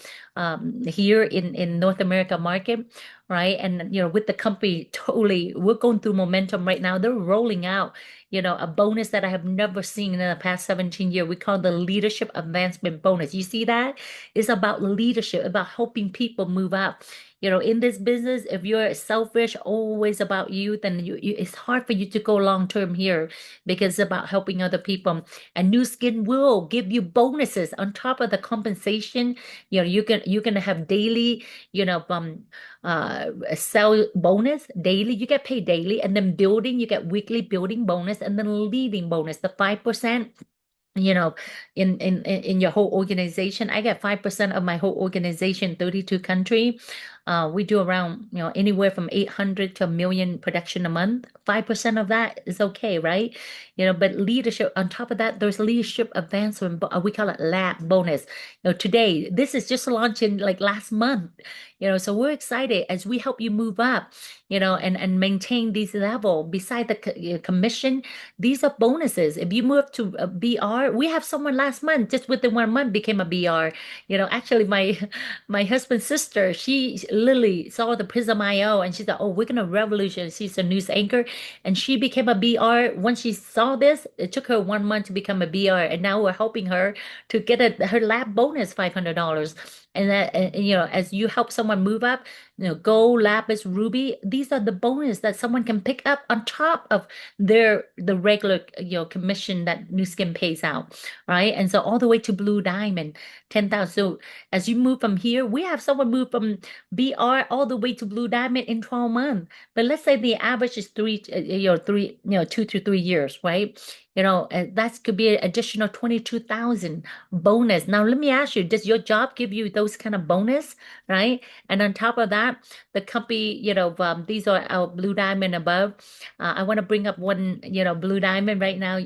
here in North America market, right? And with the company, totally, we're going through momentum right now. They're rolling out, a bonus that I have never seen in the past 17 years. We call it the Leadership Advancement Bonus. You see that? It's about leadership, about helping people move up. In this business, if you're selfish, always about you, then it's hard for you to go long term here, because it's about helping other people. And Nu Skin will give you bonuses on top of the compensation. You're gonna have daily, sell bonus daily. You get paid daily, and then building, you get weekly building bonus, and then leading bonus, the 5%. In your whole organization. I get 5% of my whole organization, 32 country. We do around, anywhere from 800 to 1 million production a month. 5% of that is okay, right? But leadership, on top of that, there's leadership advancement. We call it lab bonus. Today, this is just launching like last month. So we're excited as we help you move up, and maintain these level. Beside the commission, these are bonuses. If you move to a BR, we have someone last month, just within 1 month, became a BR. Actually, my husband's sister, she literally saw the Prism IO, and she said, "Oh, we're gonna revolution." She's a news anchor, and she became a BR. Once she saw this, it took her 1 month to become a BR, and now we're helping her to get her lab bonus $500. And that, as you help someone move up, Gold, Lapis, Ruby, these are the bonus that someone can pick up on top of the regular, commission that Nu Skin pays out, right? And so all the way to Blue Diamond, 10,000. So as you move from here, we have someone move from BR all the way to Blue Diamond in 12 months. But let's say the average is 2 to 3 years, right? That could be an additional 22,000 bonus. Now, let me ask you, does your job give you those kind of bonus, right? And on top of that, the company, these are our Blue Diamond above. I want to bring up one, Blue Diamond right now.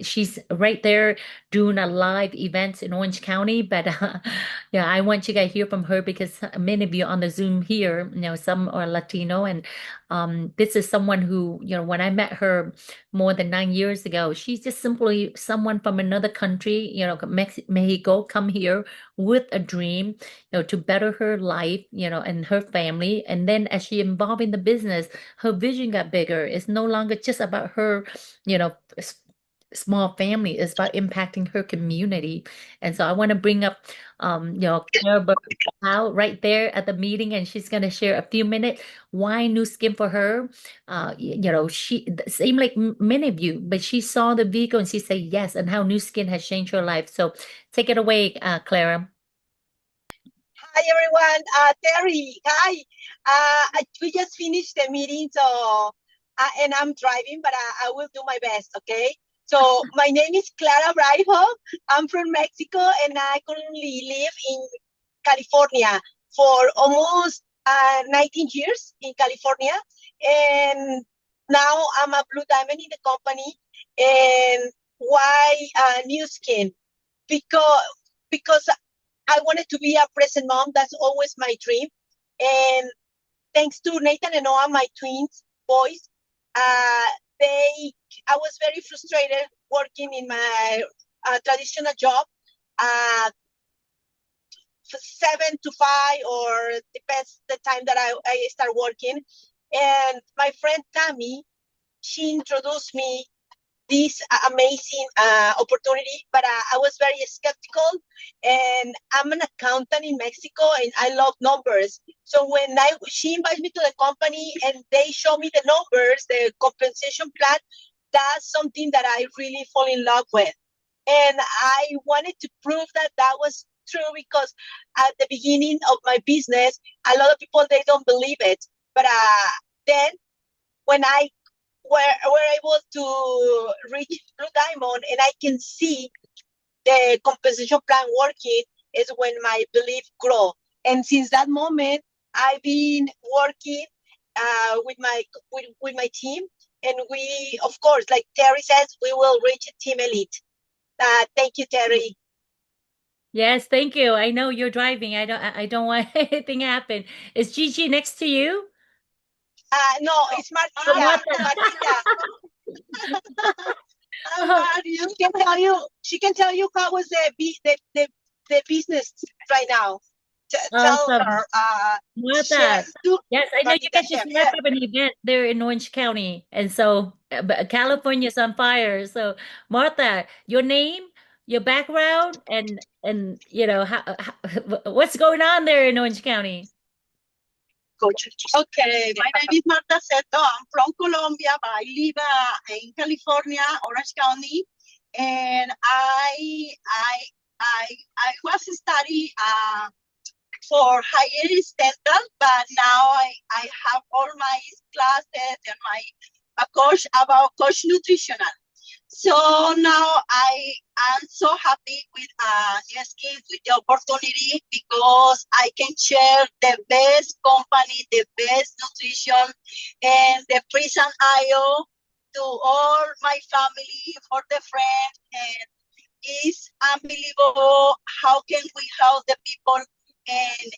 She's right there doing a live event in Orange County, but I want you guys to hear from her, because many of you on the Zoom here, some are Latino, and this is someone who, when I met her more than 9 years ago, she's just simply someone from another country, Mexico, come here with a dream, to better her life, and her family. And then as she involved in the business, her vision got bigger. It's no longer just about her, small family. Is about impacting her community. And so I want to bring up Clara Burrow right there at the meeting, and she's going to share a few minutes why Nu Skin for her. She same like many of you, but she saw the vehicle and she said yes, and how Nu Skin has changed her life. So take it away, Clara. Hi, everyone. Terry, hi. We just finished the meeting, so and I'm driving, but I will do my best, okay? So my name is Clara Braijo. I'm from Mexico, and I currently live in California for almost 19 years in California. And now I'm a Blue Diamond in the company. And why New Skin? Because because I wanted to be a present mom. That's always my dream. And thanks to Nathan and Noah, my twins boys, uh, I was very frustrated working in my traditional job, uh, 7 to 5, or depends the time that I start working. And my friend Tammy, she introduced me this amazing opportunity, but I was very skeptical. And I'm an accountant in Mexico, and I love numbers. So when she invited me to the company and they show me the numbers, the compensation plan, that's something that I really fall in love with. And I wanted to prove that that was true, because at the beginning of my business, a lot of people, they don't believe it. But then when I were able to reach Blue Diamond and I can see the compensation plan working, is when my belief grow. And since that moment, I've been working with my team, and we, of course, like Terry says, we will reach Team Elite. Thank you, Terry. Yes, thank you. I know you're driving. I don't want anything to happen. Is Gigi next to you? No, it's Martita. She can tell you how was the business right now. Tell Awesome. her. Martha. Yes, I know you Martita guys just Chef. wrapped up an event there in Orange County, and so but California's on fire. So, Martha, your name, your background, and you know what's going on there in Orange County? Okay, my name is Marta Seto. I'm from Colombia, but I live in California, Orange County, and I was studying for higher dental, but now I have all my classes and my a course about coach nutritional. So now I am so happy with New Skin, with the opportunity, because I can share the best company, the best nutrition, and the Prison IO to all my family, for the friends, and it's unbelievable how can we help the people and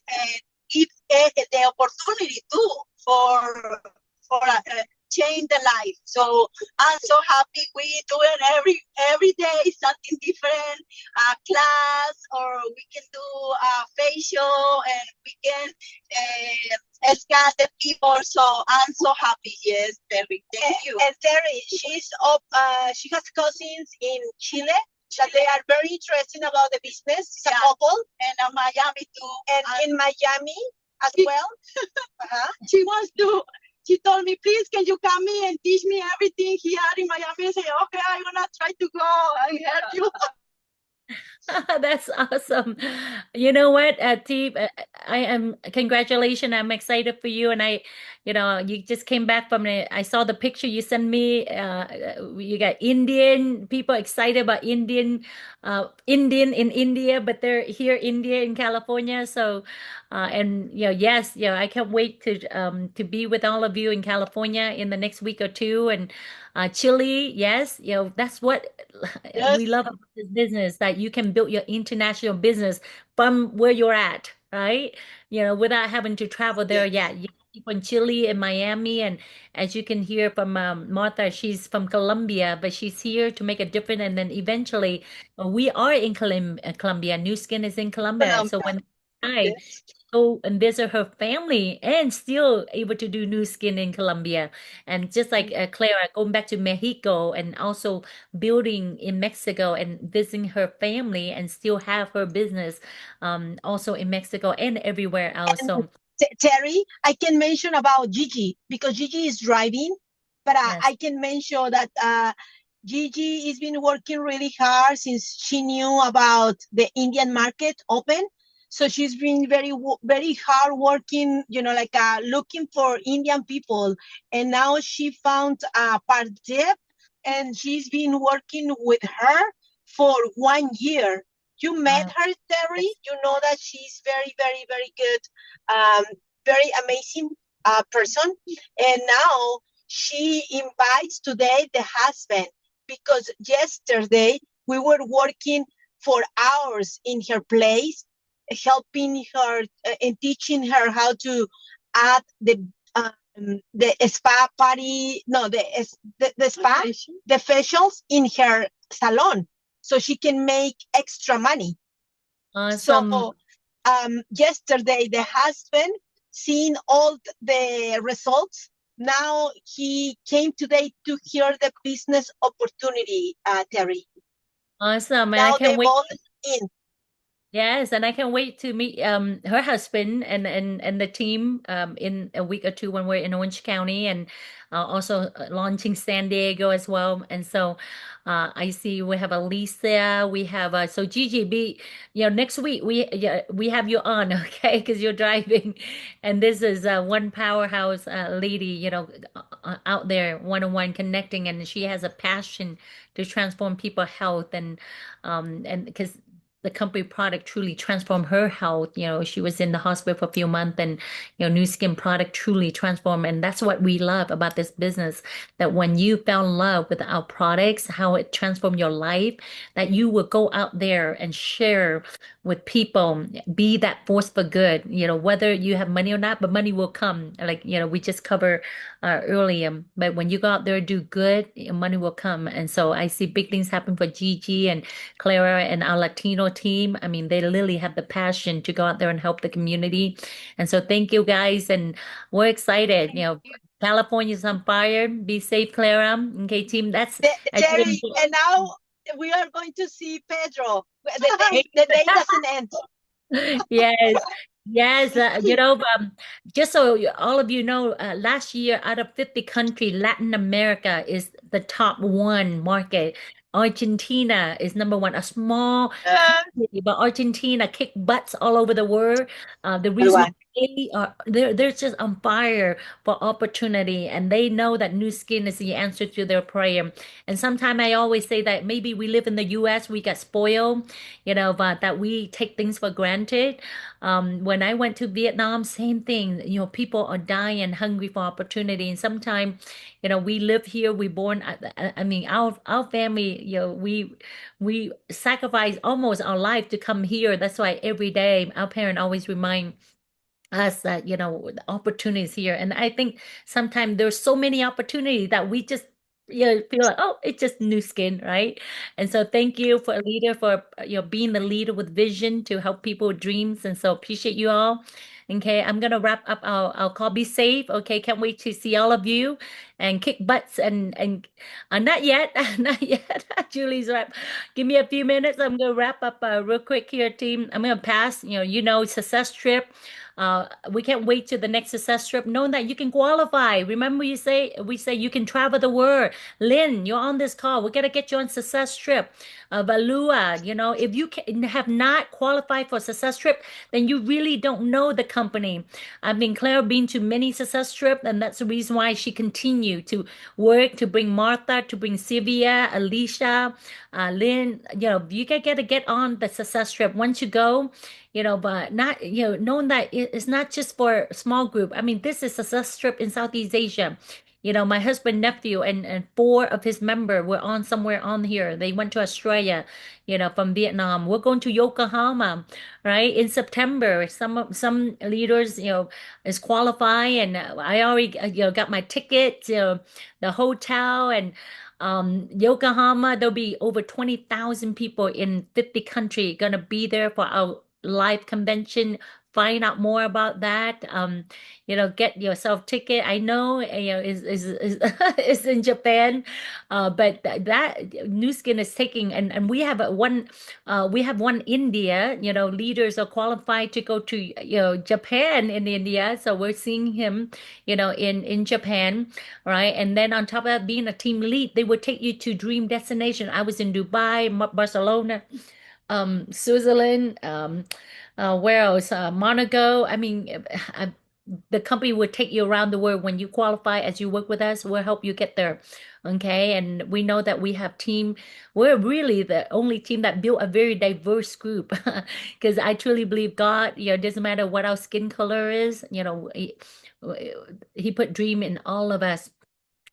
give the opportunity too for change the life. So I'm so happy we do it every day, something different, class, or we can do a facial, and we can scan the people. So I'm so happy. Yes, Terry. Thank you. And Terry, she's up. She has cousins in Chile that they are very interested about the business. It's a couple, and Miami too, and in Miami as well. She wants to. She told me, please, can you come in and teach me everything here in Miami? I say, okay, I'm gonna try to go and help you. That's awesome. You know what, Teeb, congratulations. I'm excited for you. And you just came back from I saw the picture you sent me. You got Indian people excited about Indian in India, but they're here, India in California. So, yes, I can't wait to be with all of you in California in the next week or two. And Chile, yes, that's what we love about this business, that you can build your international business from where you're at, right? Without having to travel there. Yeah, you people in Chile and Miami, and as you can hear from Martha, she's from Colombia, but she's here to make a difference. And then eventually, we are in Colombia. New Skin is in Colombia. So when I go and visit her family and still able to do New Skin in Colombia. And just like Clara, going back to Mexico and also building in Mexico and visiting her family and still have her business also in Mexico and everywhere else. So Terry, I can mention about Gigi, because Gigi is driving, but I can mention that Gigi has been working really hard since she knew about the Indian market open. So she's been very hard working, like looking for Indian people. And now she found Pardeep, and she's been working with her for 1 year. You met her, Terry. You know that she's very, very, very good, very amazing person. And now she invites today the husband, because yesterday we were working for hours in her place, helping her and teaching her how to add the spa party, no, the spa, the facials in her salon, so she can make extra money. Awesome. So yesterday the husband, seeing all the results, now he came today to hear the business opportunity, Terry. Awesome. And Now I can't they wait. both in. Yes, and I can't wait to meet her husband and the team in a week or two when we're in Orange County, and also launching San Diego as well. And so I see we have Alicia, we have so Gigi, next week we have you on, okay? Because you're driving, and this is one powerhouse lady, out there one-on-one connecting, and she has a passion to transform people's health, and because the company product truly transformed her health. She was in the hospital for a few months, and Nu Skin product truly transformed. And that's what we love about this business, that when you fell in love with our products, how it transformed your life, that you will go out there and share with people, be that force for good, whether you have money or not, but money will come. Like, we just covered earlier, but when you go out there, do good, money will come. And so I see big things happen for Gigi and Clara and our Latino team. I mean, they literally have the passion to go out there and help the community. And so thank you guys. And we're excited. California's on fire. Be safe, Clara. Okay, team. That's Jerry, and now we are going to see Pedro. The day doesn't end. Yes. Yes, just so all of you know, last year out of 50 countries, Latin America is the top one market. Argentina is number one, a small country, but Argentina kick butts all over the world. The reason they are they're just on fire for opportunity, and they know that Nu Skin is the answer to their prayer. And sometimes I always say that maybe we live in the US, we get spoiled, but that we take things for granted. When I went to Vietnam, same thing. People are dying, hungry for opportunity, and sometimes, we live here. We born. I mean, our family. We sacrifice almost our life to come here. That's why every day our parents always remind us that the opportunities here. And I think sometimes there's so many opportunities that we just feel like, oh, it's just Nu Skin, right? And so thank you for a leader, for being the leader with vision to help people with dreams. And so appreciate you all. Okay, I'm gonna wrap up our call. Be safe. Okay, can't wait to see all of you and kick butts and not yet, not yet. Julie's wrap. Give me a few minutes. I'm gonna wrap up real quick here, team. I'm gonna pass. Success trip. We can't wait to the next success trip, knowing that you can qualify. Remember, we say you can travel the world. Lynn, you're on this call. We're gonna get you on success trip. Valua, if you have not qualified for success trip, then you really don't know the company. I mean, Claire been to many success trip, and that's the reason why she continued to work to bring Martha, to bring Sylvia, Alicia, Lynn. You gotta get on the success trip once you go. But not, knowing that it's not just for small group. I mean, this is a success trip in Southeast Asia. My husband, nephew, and four of his member were on somewhere on here. They went to Australia, from Vietnam. We're going to Yokohama, right, in September. Some leaders, is qualifying, and I already, got my ticket, the hotel, and Yokohama. There'll be over 20,000 people in 50 countries gonna be there for our live convention. Find out more about that. Get yourself ticket. I know, is in Japan, but that Nu Skin is taking, and we have one India. Leaders are qualified to go to Japan in India, so we're seeing him, in Japan, right? And then on top of that, being a team lead, they would take you to dream destination. I was in Dubai, Barcelona, Switzerland, where else? Monaco. I mean, the company will take you around the world when you qualify as you work with us. We'll help you get there. Okay. And we know that we have team. We're really the only team that built a very diverse group because I truly believe God, it doesn't matter what our skin color is, he put dream in all of us.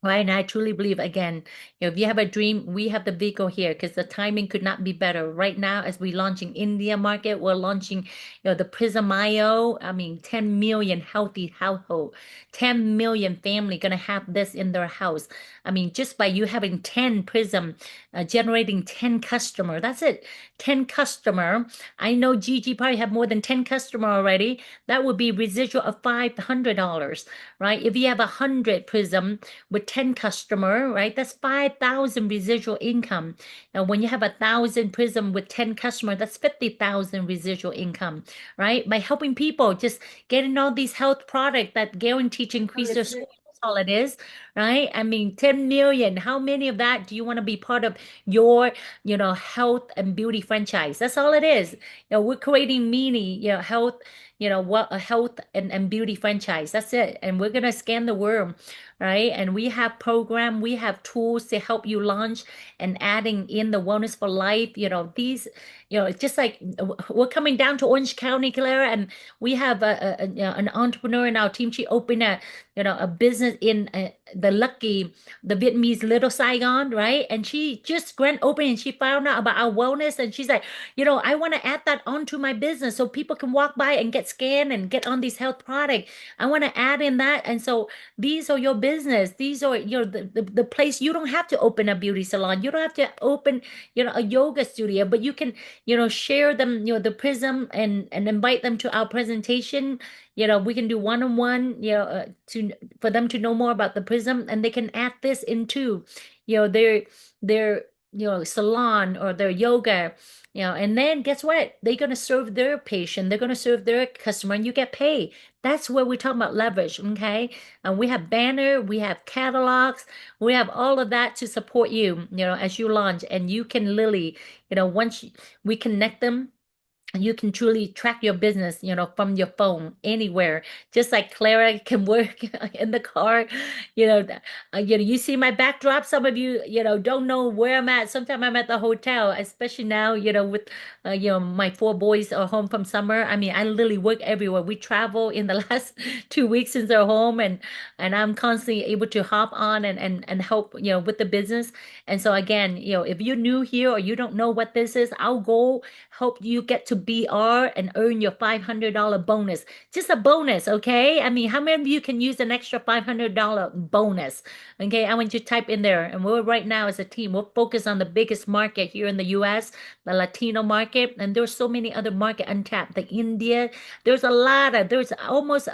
Right, and I truly believe again, if you have a dream, we have the vehicle here because the timing could not be better. Right now, as we launching India market, we're launching, the Prism IO. I mean, 10 million healthy household, 10 million family gonna have this in their house. I mean, just by you having 10 Prism, generating 10 customer, that's it, 10 customer. I know Gigi probably have more than 10 customer already. That would be residual of $500, right? If you have 100 Prism with 10 customer, right? That's 5,000 residual income. Now, when you have 1,000 Prism with 10 customer, that's 50,000 residual income, right? By helping people, just getting all these health products that guarantee to increase their score. That's all it is, right? I mean, 10 million. How many of that do you want to be part of your, health and beauty franchise? That's all it is. We're creating mini, health, what a health and beauty franchise. That's it. And we're gonna scan the world, right? And we have program, we have tools to help you launch and adding in the wellness for life. These, it's just like we're coming down to Orange County, Clara, and we have an entrepreneur in our team. She opened a business in the Vietnamese Little Saigon, right? And she just grand opened and she found out about our wellness, and she's like, I want to add that onto my business so people can walk by and get scanned and get on these health products. I want to add in that. And so these are your business. These are the place. You don't have to open a beauty salon. You don't have to open, a yoga studio, but you can, share them, the Prism and invite them to our presentation. We can do one-on-one, for them to know more about the Prism, and they can add this into, their salon or their yoga, and then guess what? They're going to serve their patient. They're going to serve their customer, and you get paid. That's where we're talking about leverage, okay? And we have banner, we have catalogs, we have all of that to support you, as you launch, and you can literally, once we connect them, you can truly track your business, from your phone anywhere. Just like Clara can work in the car, you see my backdrop. Some of you, don't know where I'm at. Sometimes I'm at the hotel, especially now, with, my 4 boys are home from summer. I mean, I literally work everywhere. We travel in the last 2 weeks since they're home, and I'm constantly able to hop on and help, with the business. And so again, if you're new here or you don't know what this is, our goal help you get to BR and earn your $500 bonus. Just a bonus, okay? I mean, how many of you can use an extra $500 bonus? Okay, I want you to type in there. And we're right now as a team, we're focused on the biggest market here in the US, the Latino market, and there's so many other market untapped, like India. There's almost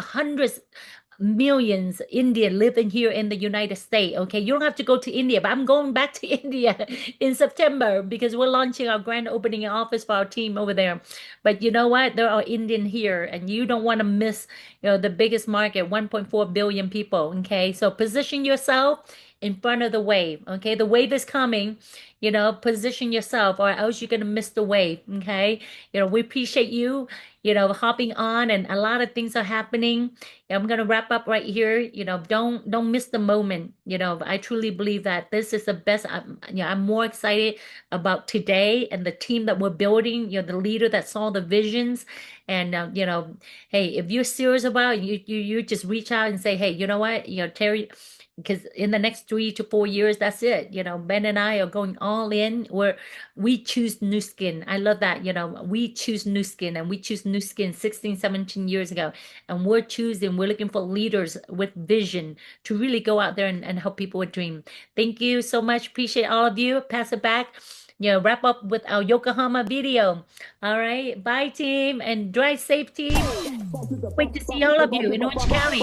hundreds millions Indian living here in the United States. Okay, you don't have to go to India, but I'm going back to India in September because we're launching our grand opening office for our team over there. But you know what? There are Indian here, and you don't want to miss, the biggest market, 1.4 billion people. Okay, so position yourself in front of the wave. Okay, the wave is coming. Position yourself, or else you're gonna miss the wave. Okay, we appreciate you, hopping on, and a lot of things are happening. I'm gonna wrap up right here. Don't miss the moment. I truly believe that this is the best. I'm more excited about today and the team that we're building. The leader that saw the visions, and hey, if you're serious about it, you just reach out and say, hey, you know what, Terry. Because in the next 3 to 4 years, that's it. Ben and I are going all in where we choose Nu Skin. I love that. We choose Nu Skin, and we choose Nu Skin 16, 17 years ago. And we're looking for leaders with vision to really go out there and help people with dream. Thank you so much. Appreciate all of you. Pass it back. Wrap up with our Yokohama video. All right. Bye, team. And drive safe, team. Wait to see all of you in Orange County.